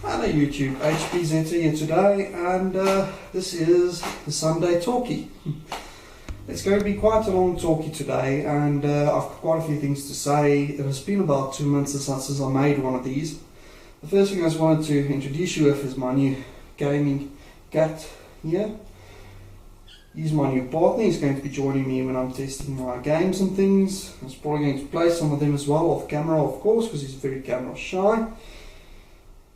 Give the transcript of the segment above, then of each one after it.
Hello YouTube, HPZ here today, and this is the Sunday talkie. It's going to be quite a long talkie today, and I've got quite a few things to say. It has been about 2 months since I made one of these. The first thing I just wanted to introduce you with is my new gaming cat here. He's my new partner. He's going to be joining me when I'm testing my games and things. I'm probably going to play some of them as well off camera, of course, because he's very camera shy.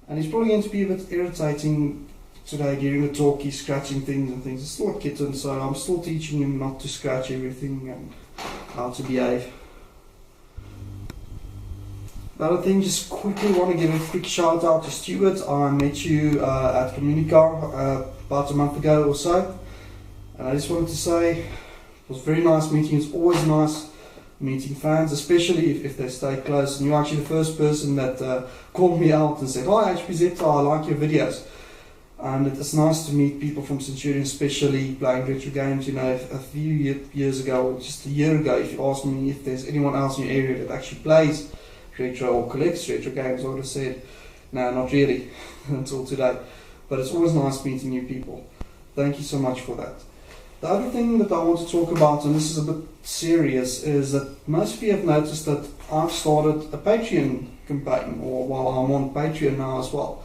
And he's probably going to be a bit irritating today during the talk. He's scratching things and things. It's still a kitten, so I'm still teaching him not to scratch everything and how to behave. The other thing, just quickly want to give a quick shout out to Stuart. I met you at Communicar about a month ago or so. And I just wanted to say it was a very nice meeting. It's always nice meeting fans, especially if they stay close. And you're actually the first person that called me out and said, "Hi HPZ, I like your videos." And it's nice to meet people from Centurion, especially playing retro games. You know, a few years ago, or just a year ago, if you asked me if there's anyone else in your area that actually plays retro or collects retro games, I would have said, no, not really, until today. But it's always nice meeting new people. Thank you so much for that. The other thing that I want to talk about, and this is a bit serious, is that most of you have noticed that I've started a Patreon campaign, or while I'm on Patreon now as well.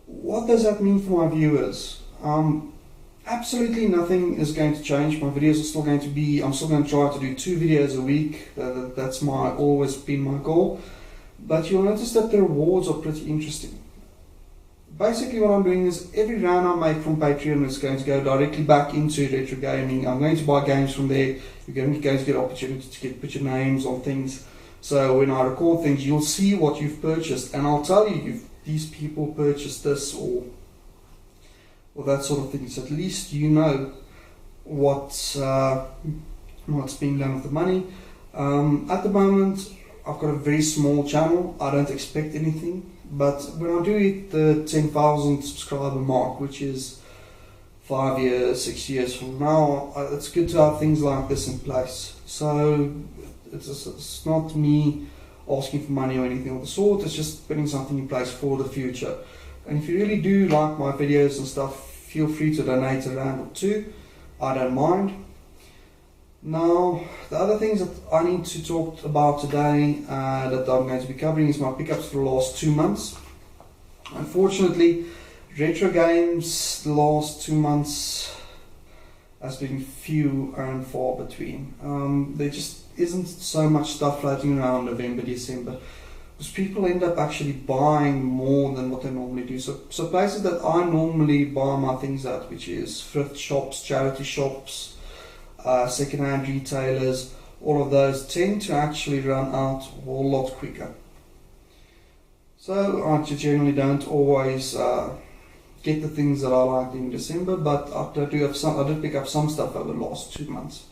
What does that mean for my viewers? Absolutely nothing is going to change. My videos are still going to be, I'm still going to try to do 2 videos a week. That's always been my goal. But you'll notice that the rewards are pretty interesting. Basically what I'm doing is every round I make from Patreon is going to go directly back into retro gaming. I'm going to buy games from there. You're going to get opportunity to put your names on things. So when I record things, you'll see what you've purchased, and I'll tell you if these people purchased this or that sort of thing. So at least you know what's being done with the money. At the moment, I've got a very small channel. I don't expect anything. But when I do hit the 10,000 subscriber mark, which is 5 years, 6 years from now, it's good to have things like this in place. So it's not me asking for money or anything of the sort, it's just putting something in place for the future. And if you really do like my videos and stuff, feel free to donate a rand or two, I don't mind. Now, the other things that I need to talk about today that I'm going to be covering is my pickups for the last 2 months. Unfortunately, retro games the last 2 months has been few and far between. There just isn't so much stuff floating around November, December, because people end up actually buying more than what they normally do. So places that I normally buy my things at, which is thrift shops, charity shops, second-hand retailers, all of those tend to actually run out a whole lot quicker. So I generally don't always get the things that I like in December, but I did pick up some stuff over the last 2 months.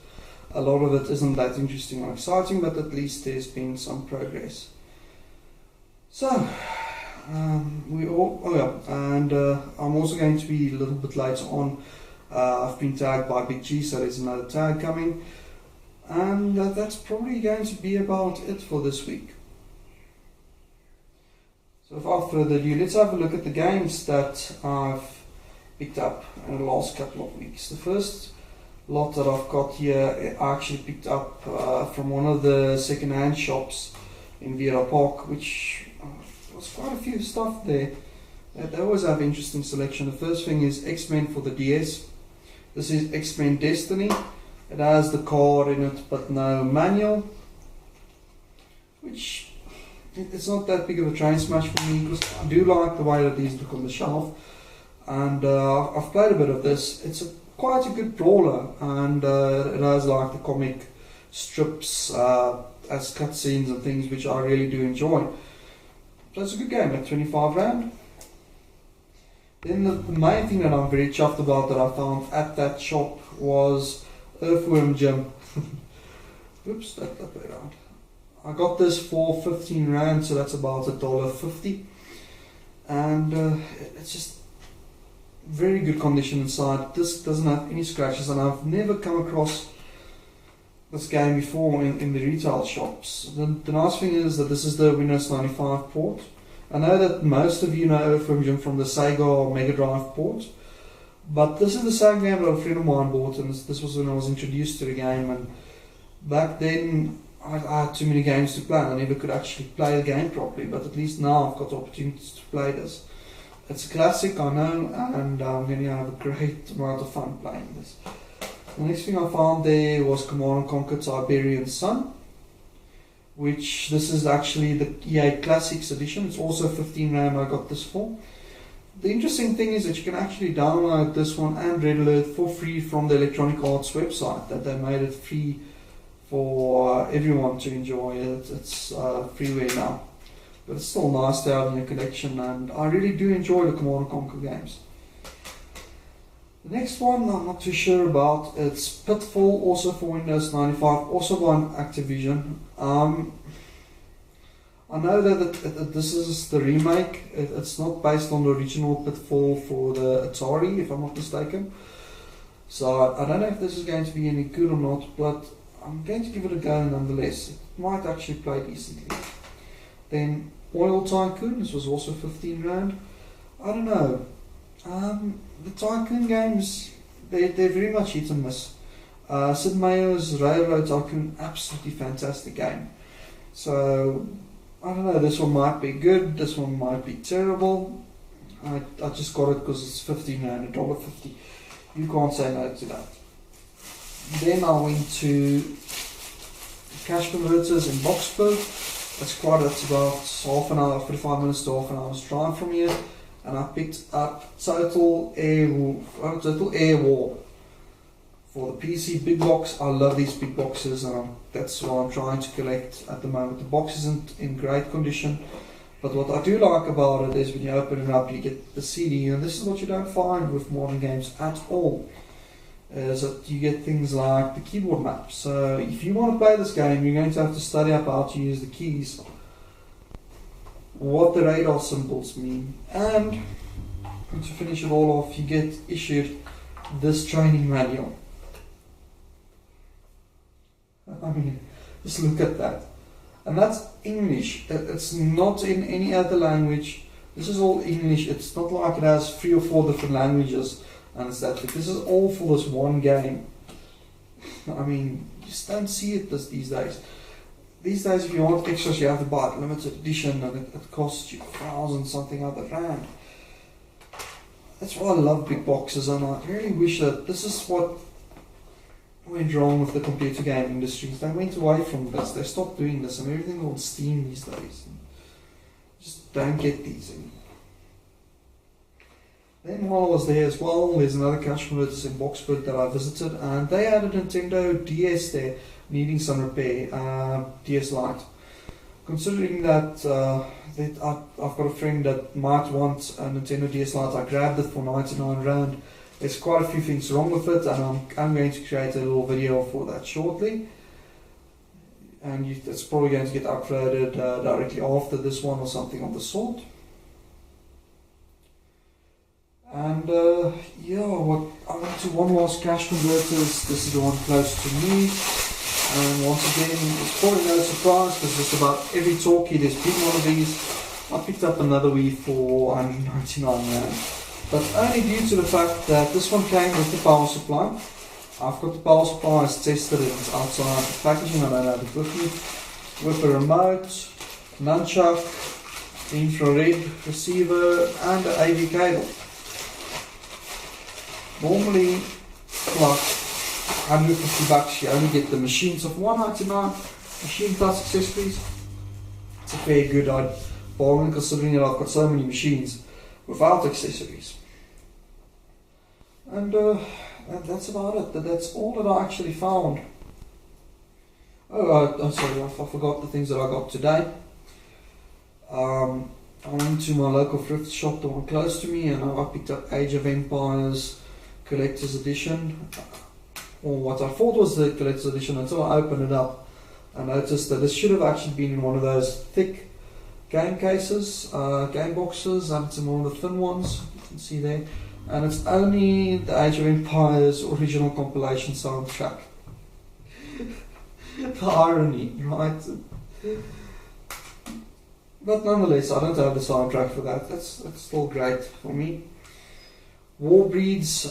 A lot of it isn't that interesting or exciting, but at least there's been some progress. So I'm also going to be a little bit later on. I've been tagged by Big G, so there's another tag coming, and that's probably going to be about it for this week. So without further ado, let's have a look at the games that I've picked up in the last couple of weeks. The first lot that I've got here, I actually picked up from one of the second-hand shops in Errata Park, which was quite a few stuff there. They always have interesting selection. The first thing is X-Men for the DS. This is X-Men Destiny. It has the card in it, but no manual, which it's not that big of a train smash for me, because I do like the way that these look on the shelf. And I've played a bit of this. It's quite a good brawler, and it has like the comic strips as cutscenes and things, which I really do enjoy. So it's a good game at 25 rand. Then the main thing that I'm very chuffed about that I found at that shop was Earthworm Jim. Oops, that way around. I got this for 15 rand, so that's about $1.50. And it's just very good condition inside. This doesn't have any scratches, and I've never come across this game before in the retail shops. The nice thing is that this is the Windows 95 port. I know that most of you know Earthworm from the Sega Mega Drive port, but this is the same game that a friend of mine bought, and this was when I was introduced to the game, and back then I had too many games to play. I never could actually play the game properly, but at least now I've got the opportunities to play this. It's a classic, I know, and I'm going to have a great amount of fun playing this. The next thing I found there was Command & Conquer Tiberian Sun, which this is actually the EA Classics edition. It's also 15 rand I got this for. The interesting thing is that you can actually download this one and Red Alert for free from the Electronic Arts website, that they made it free for everyone to enjoy. It's freeware now. But it's still nice to have in your collection, and I really do enjoy the Command & Conquer games. The next one I'm not too sure about. It's Pitfall, also for Windows 95, also by Activision. I know that this is the remake. It's not based on the original Pitfall for the Atari, if I'm not mistaken. So I don't know if this is going to be any good or not, but I'm going to give it a go nonetheless. It might actually play decently. Then Oil Tycoon, this was also 15 rand. I don't know. The Tycoon games, they're very much hit and miss. Sid Meier's Railroad Tycoon, absolutely fantastic game. So, I don't know, this one might be good, this one might be terrible. I just got it because it's 15 rand, $1.50. You can't say no to that. Then I went to Cash Converters in Boxburg. That's about half an hour, 45 minutes to half an hour's drive from here. And I picked up Total Air War for the PC big box. I love these big boxes, and that's what I'm trying to collect at the moment. The box isn't in great condition, but what I do like about it is when you open it up, you get the CD, and this is what you don't find with modern games at all. Is that you get things like the keyboard map. So if you want to play this game, you're going to have to study up how to use the keys, what the radar symbols mean, and to finish it all off, you get issued this training manual. I mean, just look at that. And that's English. It's not in any other language. This is all English. It's not like it has 3 or 4 different languages. And it's that. This is all for this one game. I mean, you just don't see it these days. These days, if you want extras, you have to buy it limited edition, and it costs you 1,000 something other rand. That's why I love big boxes, and I really wish that this is what went wrong with the computer game industries. They went away from this. They stopped doing this, and everything on Steam these days. Just don't get these anymore. Then while I was there as well, there's another Cash Converters in Boxburg that I visited, and they had a Nintendo DS there needing some repair, DS Lite. Considering that, I've got a friend that might want a Nintendo DS Lite, I grabbed it for 99 rand. There's quite a few things wrong with it, and I'm going to create a little video for that shortly. And it's probably going to get uploaded directly after this one or something of the sort. And yeah, I went to one last Cash Converters. This is the one close to me. And once again, it's probably no surprise because just about every talkie there's been one of these. I picked up another Wii for 199 rand. But only due to the fact that this one came with the power supply. I've got the power supply, it's tested, it's outside the packaging, I don't have it with me. With a remote, nunchuck, infrared receiver, and an AV cable. Normally, like 150 bucks, you only get the machine. So for 199, machine plus accessories, it's a fair good bargain considering that I've got so many machines without accessories. And that's about it. That's all that I actually found. I'm sorry, I forgot the things that I got today. I went to my local thrift shop, the one close to me, and I picked up Age of Empires Collector's Edition, or what I thought was the Collector's Edition, until I opened it up and noticed that this should have actually been in one of those thick game cases, game boxes, and it's in one of the thin ones, you can see there, and it's only the Age of Empires original compilation soundtrack. The irony, right? But nonetheless, I don't have the soundtrack for that. That's still great for me. Warbreeds,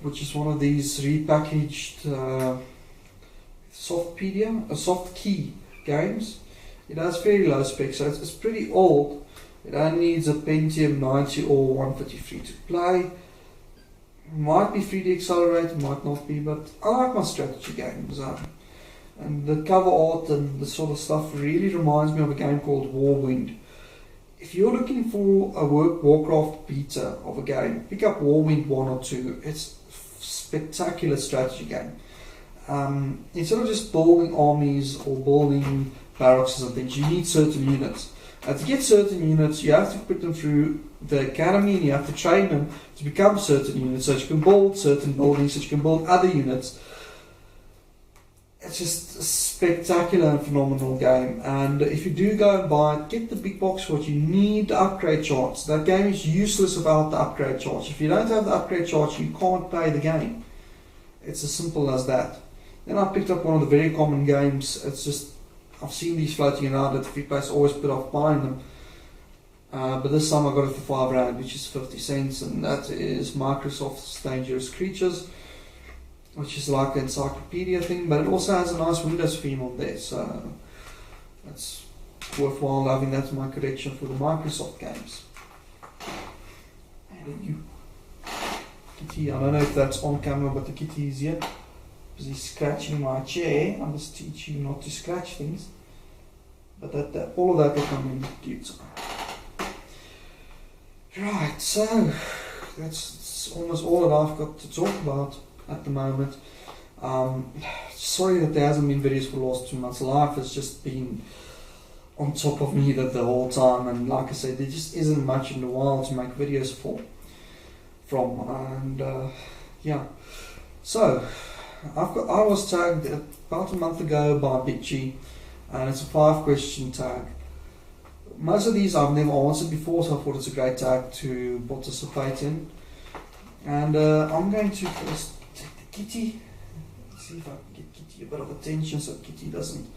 which is one of these repackaged soft key games. It has very low specs, so it's pretty old. It only needs a Pentium 90 or 133 to play. Might be 3D accelerated, might not be, but I like my strategy games. And the cover art and the sort of stuff really reminds me of a game called Warwind. If you're looking for a Warcraft beta of a game, pick up Warwind 1 or 2. It's a spectacular strategy game. Instead of just building armies or building barracks and things, you need certain units. And to get certain units, you have to put them through the academy and you have to train them to become certain units, so that you can build certain buildings, so that you can build other units. It's just a spectacular and phenomenal game, and if you do go and buy it, get the big box for it. You need the upgrade charts. That game is useless without the upgrade charts. If you don't have the upgrade charts, you can't play the game. It's as simple as that. Then I picked up one of the very common games. It's just, I've seen these floating around at the free place, always put off buying them. But this time I got it for £5, which is 50 cents, and that is Microsoft's Dangerous Creatures, which is like an encyclopedia thing, but it also has a nice Windows theme on there, so it's worthwhile having that in my collection for the Microsoft games. And you, kitty, I don't know if that's on camera, but the kitty is here. Because he's scratching my chair. I must teach you not to scratch things. But all of that will come in due time. Right, so that's almost all that I've got to talk about at the moment. Sorry that there hasn't been videos for the last 2 months. Life has just been on top of me the whole time, and like I said, there just isn't much in the wild to make videos from, and yeah. So I was tagged about a month ago by BitG, and it's a 5-question tag. Most of these I've never answered before, so I thought it's a great tag to participate in. And I'm going to first take the kitty. Let's see if I can get Kitty a bit of attention so Kitty doesn't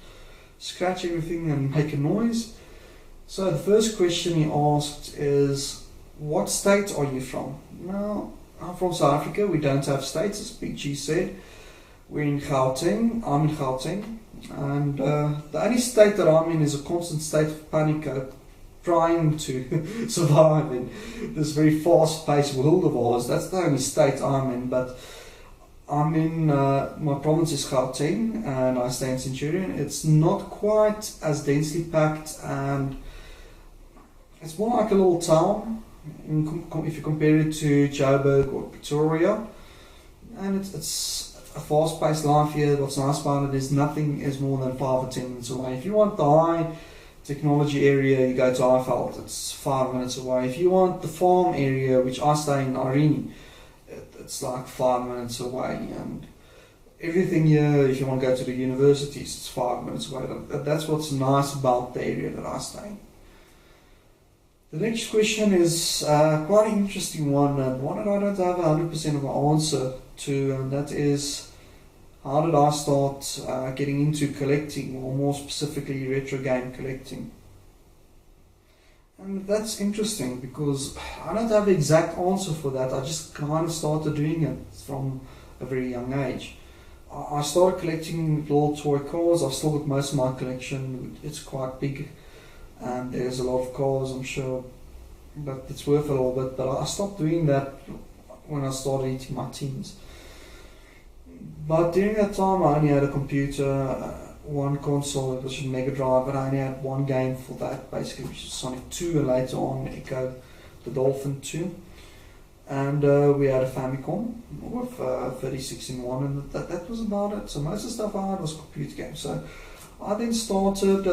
scratch everything and make a noise. So the first question he asked is, what state are you from? Now, I'm from South Africa. We don't have states, as Big G said. We're in Gauteng. I'm in Gauteng. And the only state that I'm in is a constant state of panic, trying to survive in this very fast-paced world of ours. That's the only state I'm in, but I'm in, my province is Gauteng, and I stay in Centurion. It's not quite as densely packed, and it's more like a little town, if you compare it to Joburg or Pretoria. And it's a fast-paced life here. What's nice about it is nothing is more than 5 or 10 minutes away. If you want the high technology area, you go to Highveld, it's 5 minutes away. If you want the farm area, which I stay in Irene, it's like 5 minutes away. And everything here, if you want to go to the universities, it's 5 minutes away. That's what's nice about the area that I stay in. The next question is quite an interesting one, and one that I don't have 100% of an answer to, and that is, how did I start getting into collecting, or more specifically retro game collecting? And that's interesting because I don't have the exact answer for that. I just kind of started doing it from a very young age. I started collecting little toy cars. I've still got most of my collection. It's quite big, and there's a lot of cars, I'm sure, but it's worth a little bit. But I stopped doing that when I started hitting my teens. But during that time I only had a computer, one console, it was a Mega Drive, and I only had one game for that, basically, which is Sonic 2, and later on Echo the Dolphin 2. And we had a Famicom with 36 in 1, and that was about it. So most of the stuff I had was computer games. So I then started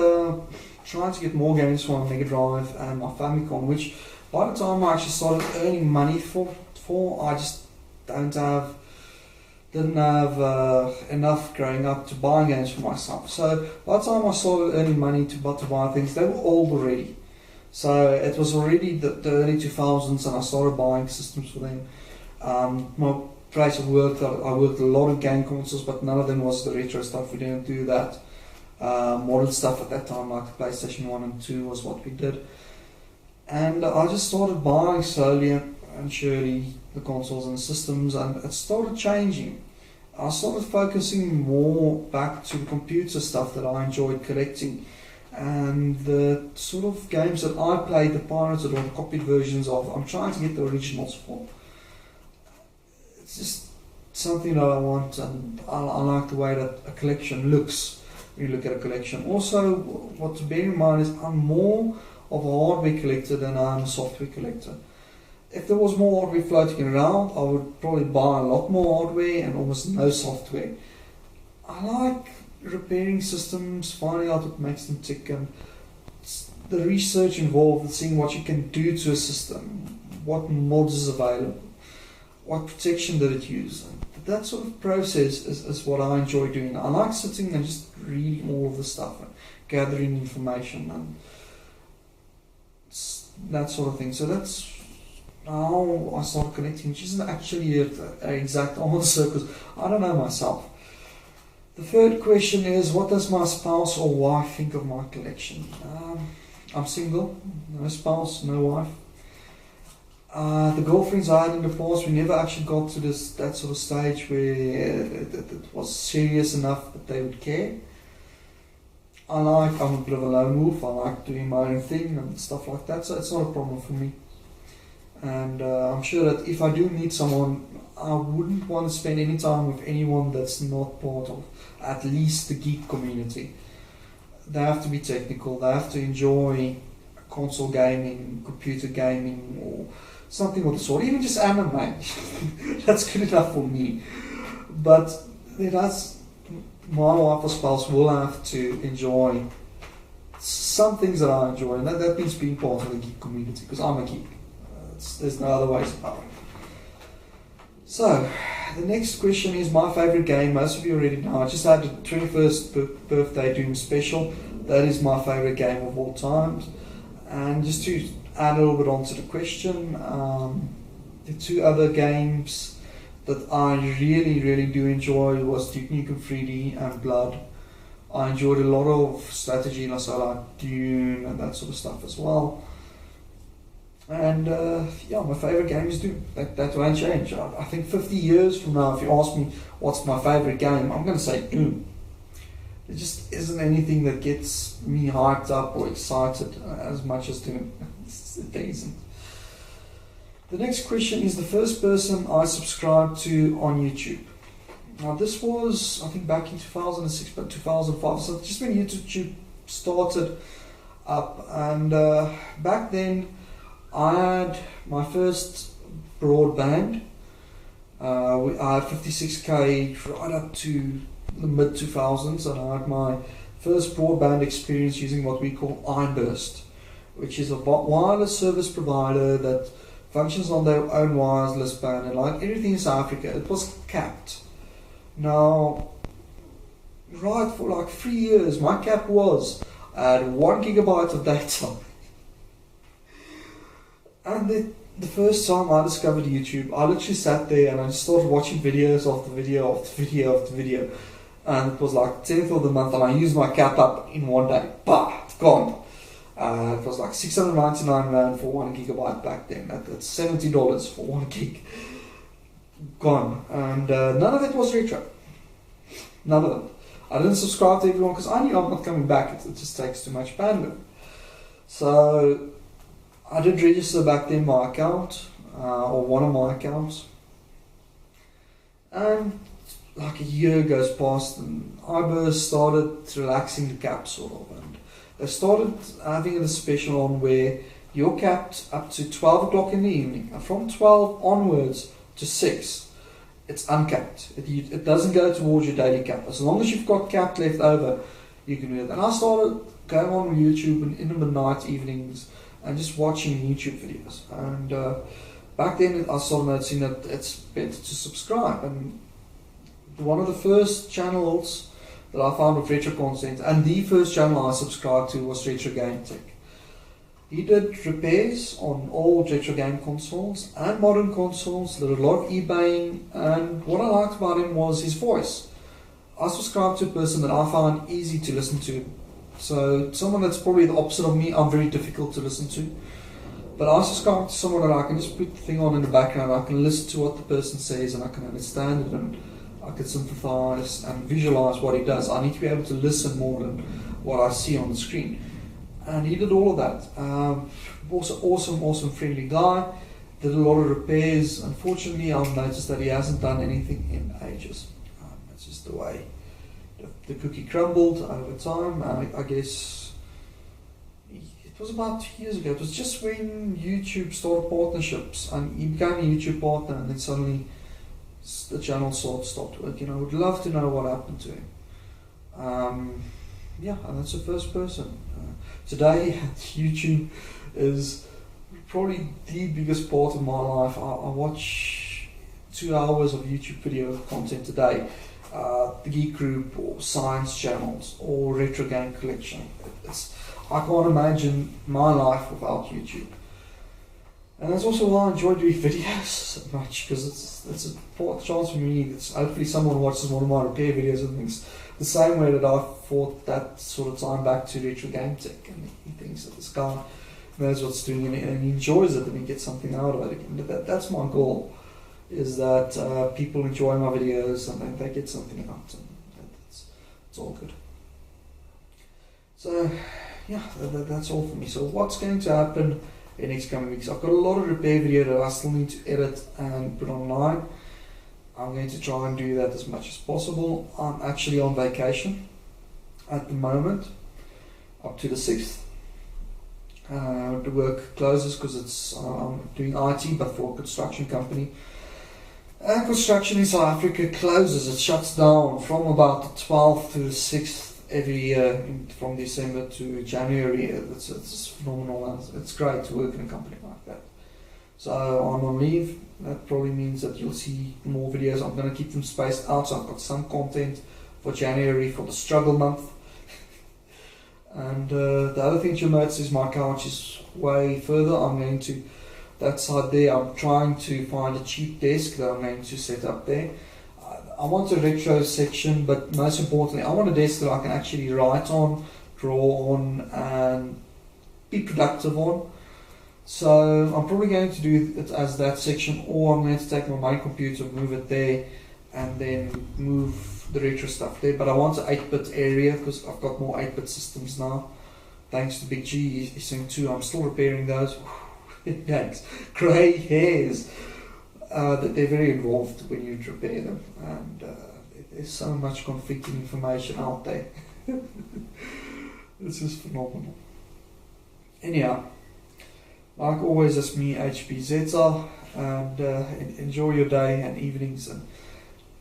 trying to get more games for my Mega Drive and my Famicom, which by the time I actually started earning money for I just didn't have enough growing up to buy games for myself. So by the time I started earning money to buy things, they were old already. So it was already the early 2000s, and I started buying systems for them. My place of work, I worked a lot of game consoles, but none of them was the retro stuff. We didn't do that. modern stuff at that time, like the PlayStation 1 and 2 was what we did. And I just started buying slowly and surely the consoles and systems, and it started changing. I started focusing more back to the computer stuff that I enjoyed collecting, and the sort of games that I played, the pirated or the copied versions of, I'm trying to get the originals for. It's just something that I want, and I like the way that a collection looks when you look at a collection. Also, what to bear in mind is I'm more of a hardware collector than I am a software collector. If there was more hardware floating around, I would probably buy a lot more hardware and almost no software. I like repairing systems, finding out what makes them tick, and the research involved in seeing what you can do to a system, what mods is available, what protection did it use. And that sort of process is what I enjoy doing. I like sitting and just reading all of the stuff and gathering information and that sort of thing. So that's how I started collecting, which isn't actually an exact answer because I don't know myself. The third question is, what does my spouse or wife think of my collection? I'm single, no spouse, no wife. The girlfriends I had in the past, we never actually got to that sort of stage where it was serious enough that they would care. I'm a bit of a lone wolf, I like doing my own thing and stuff like that, so it's not a problem for me. And I'm sure that if I do meet someone, I wouldn't want to spend any time with anyone that's not part of at least the geek community. They have to be technical, they have to enjoy console gaming, computer gaming, or something of the sort, even just anime. That's good enough for me. But my wife or spouse will have to enjoy some things that I enjoy, and that means being part of the geek community, because I'm a geek. There's no other ways about it. So, the next question is my favorite game. Most of you already know. I just had the 21st birthday Doom special. That is my favorite game of all time. And just to add a little bit onto the question, the two other games that I really do enjoy was Duke Nukem 3D and Blood. I enjoyed a lot of strategy, and also like Dune and that sort of stuff as well. And yeah, my favourite game is Doom. That won't change. I think 50 years from now, if you ask me what's my favourite game, I'm going to say Doom. There just isn't anything that gets me hyped up or excited as much as Doom. It isn't. The next question is the first person I subscribed to on YouTube. Now this was, I think, back in 2006, but 2005, so just when YouTube started up. And back then, I had my first broadband. I had 56k right up to the mid 2000s, and I had my first broadband experience using what we call iBurst, which is a wireless service provider that functions on their own wireless band, and like everything in South Africa, it was capped. Now, right for like 3 years, my cap was I had 1 gigabyte of data. And the first time I discovered YouTube, I literally sat there and I just started watching videos after video after video after video. And it was like 10th of the month, and I used my cap up in one day. Bah, it's gone. It was like 699 Rand for 1 gigabyte back then. That's $70 for 1 gig. Gone. And none of it was retro. None of them. I didn't subscribe to everyone because I knew I'm not coming back. It just takes too much bandwidth. So I did register back then my account, or one of my accounts. And like a year goes past, and iBurst started relaxing the cap sort of. And they started having a special on where you're capped up to 12 o'clock in the evening, and from 12 onwards to 6, it's uncapped. It doesn't go towards your daily cap. As long as you've got cap left over, you can do it. And I started going on YouTube in the midnight evenings and just watching YouTube videos. And back then I started noticing that it's better to subscribe. And one of the first channels that I found with retro content, and the first channel I subscribed to, was RetrogameTech. He did repairs on old retro game consoles and modern consoles, did a lot of eBaying, and what I liked about him was his voice. I subscribe to a person that I find easy to listen to. So someone that's probably the opposite of me, I'm very difficult to listen to. But I subscribe to someone that I can just put the thing on in the background, I can listen to what the person says and I can understand it and I can sympathize and visualize what he does. I need to be able to listen more than what I see on the screen. And he did all of that. Also awesome friendly guy. Did a lot of repairs. Unfortunately, I've noticed that he hasn't done anything in ages. That's just the way the cookie crumbled over time. I guess it was about 2 years ago. It was just when YouTube started partnerships and he became a YouTube partner, and then suddenly the channel stopped working. I would love to know what happened to him. Yeah, and that's the first person. Today, YouTube is probably the biggest part of my life. I watch 2 hours of YouTube video content a day. The Geek Group or Science channels or Retro Game Collection. I can't imagine my life without YouTube. And that's also why I enjoy doing videos so much, because it's a chance for me. Hopefully someone watches one of my repair videos and thinks the same way that I thought that sort of time back to RetrogameTech, and he thinks that this guy knows what's doing and he enjoys it and he gets something out of it again. That's my goal, is that people enjoy my videos and they get something out, and it's all good. So yeah, that's all for me. So what's going to happen in the next coming weeks? I've got a lot of repair video that I still need to edit and put online. I'm going to try and do that as much as possible. I'm actually on vacation at the moment, up to the 6th. The work closes because I'm doing IT, but for a construction company. And construction in South Africa closes, it shuts down from about the 12th to the 6th every year, from December to January. It's phenomenal. It's great to work in a company like that. So I'm on leave. That probably means that you'll see more videos. I'm going to keep them spaced out, so I've got some content for January for the struggle month. And the other thing you'll notice is my couch is way further. I'm going to, that side there, I'm trying to find a cheap desk that I'm going to set up there. I want a retro section, but most importantly, I want a desk that I can actually write on, draw on, and be productive on. So I'm probably going to do it as that section, or I'm going to take my main computer, move it there, and then move the retro stuff there. But I want an 8-bit area because I've got more 8-bit systems now. Thanks to Big G, he's saying 2. I'm still repairing those. Thanks. Grey hairs. They're very involved when you repair them, and there's so much conflicting information out there. This is phenomenal. Anyhow, like always, it's me, HP Zeta, and enjoy your day and evenings, and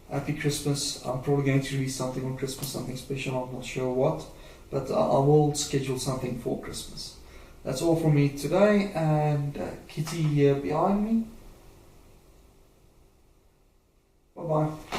happy Christmas. I'm probably going to release something on Christmas, something special, I'm not sure what, but I will schedule something for Christmas. That's all from me today, and Kitty here behind me. Bye bye.